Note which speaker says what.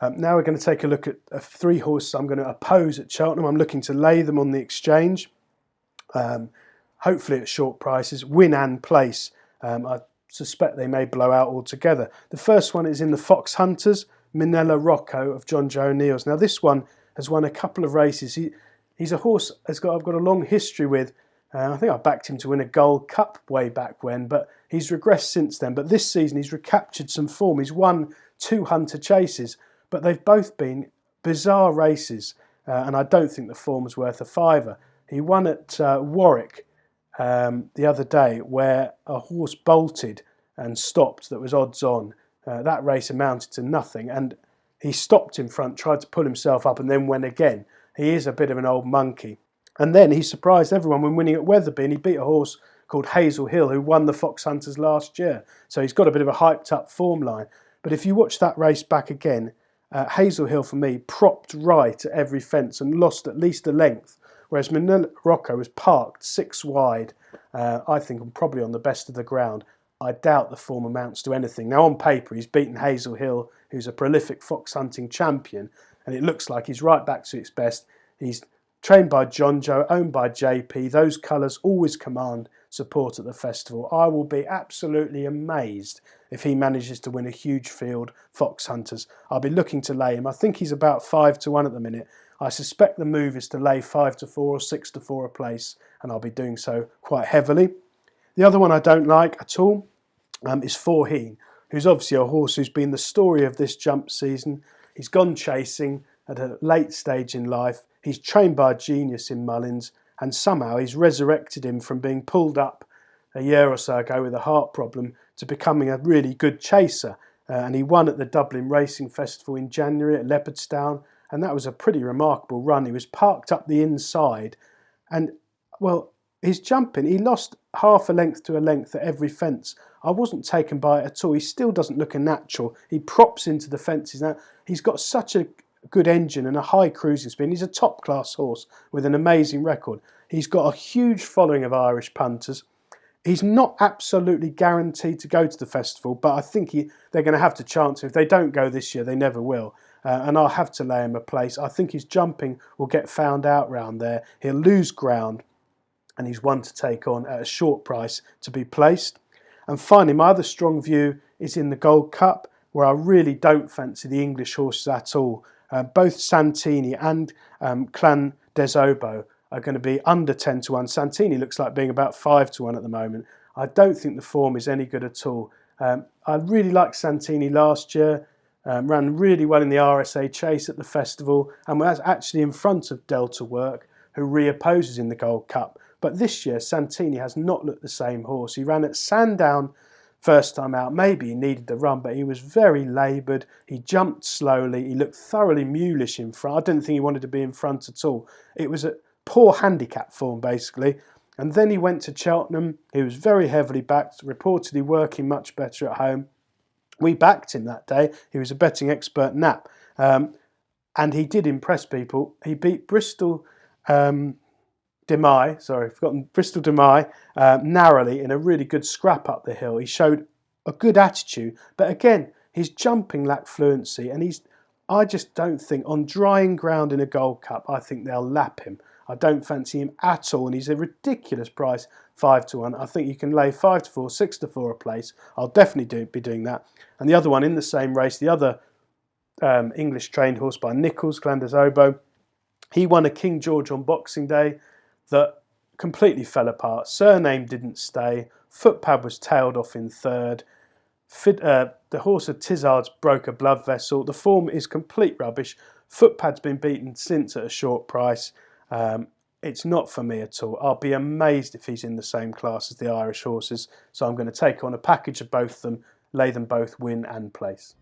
Speaker 1: Now we're going to take a look at 3 horses I'm going to oppose at Cheltenham. I'm looking to lay them on the exchange, hopefully at short prices, win and place. I suspect they may blow out altogether. The first one is in the Fox Hunters, Minella Rocco of John Joe O'Neill's. Now this one has won a couple of races. He's a horse I've got a long history with. I think I backed him to win a Gold Cup way back when, but he's regressed since then. But this season he's recaptured some form. He's won 2 Hunter chases, but they've both been bizarre races, and I don't think the form's worth a fiver. He won at Warwick the other day, where a horse bolted and stopped that was odds on. That race amounted to nothing, and he stopped in front, tried to pull himself up, and then went again. He is a bit of an old monkey. And then he surprised everyone when winning at Wetherby, and he beat a horse called Hazel Hill, who won the Fox Hunters last year. So he's got a bit of a hyped up form line. But if you watch that race back again, Hazel Hill, for me, propped right at every fence and lost at least a length, whereas Minella Rocco was parked 6 wide, I think probably on the best of the ground. I doubt the form amounts to anything. Now on paper he's beaten Hazel Hill, who's a prolific fox hunting champion, and it looks like he's right back to its best. He's trained by John Joe, owned by JP. Those colours always command support at the festival. I will be absolutely amazed if he manages to win a huge field Fox Hunters. I'll be looking to lay him. I think he's about 5-1 at the minute. I suspect the move is to lay 5-4 or 6-4 a place, and I'll be doing so quite heavily. The other one I don't like at all is Forheen, who's obviously a horse who's been the story of this jump season. He's gone chasing at a late stage in life. He's trained by a genius in Mullins, and somehow he's resurrected him from being pulled up a year or so ago with a heart problem to becoming a really good chaser. And he won at the Dublin Racing Festival in January at Leopardstown, and that was a pretty remarkable run. He was parked up the inside, and, well, his jumping, he lost half a length to a length at every fence. I wasn't taken by it at all. He still doesn't look a natural. He props into the fences. Now, he's got such a good engine and a high cruising speed. He's a top class horse with an amazing record. He's got a huge following of Irish punters. He's not absolutely guaranteed to go to the festival, but I think they're going to have to chance him. If they don't go this year, they never will. And I'll have to lay him a place. I think his jumping will get found out round there. He'll lose ground, and he's one to take on at a short price to be placed. And finally, my other strong view is in the Gold Cup, where I really don't fancy the English horses at all. Both Santini and Clan des Obeaux are going to be under 10-1. Santini looks like being about 5-1 at the moment. I don't think the form is any good at all. I really liked Santini last year, ran really well in the RSA chase at the festival, and was actually in front of Delta Work, who reopposes in the Gold Cup. But this year, Santini has not looked the same horse. He ran at Sandown first time out. Maybe he needed the run, but he was very laboured. He jumped slowly. He looked thoroughly mulish in front. I didn't think he wanted to be in front at all. It was a poor handicap form, basically. And then he went to Cheltenham. He was very heavily backed, reportedly working much better at home. We backed him that day. He was a betting expert nap. And he did impress people. He beat Bristol Bristol Demai narrowly in a really good scrap up the hill. He showed a good attitude, but again, his jumping lacked fluency, and I just don't think, on drying ground in a Gold Cup, I think they'll lap him. I don't fancy him at all, and he's a ridiculous price, 5-1. I think you can lay 5-4, 6-4 a place. I'll definitely be doing that. And the other one in the same race, the other English trained horse by Nichols, Clan des Obeaux, he won a King George on Boxing Day that completely fell apart. Surname didn't stay. Footpad was tailed off in third. The horse of Tizard's broke a blood vessel. The form is complete rubbish. Footpad's been beaten since at a short price. It's not for me at all. I'll be amazed if he's in the same class as the Irish horses. So I'm going to take on a package of both of them, lay them both win and place.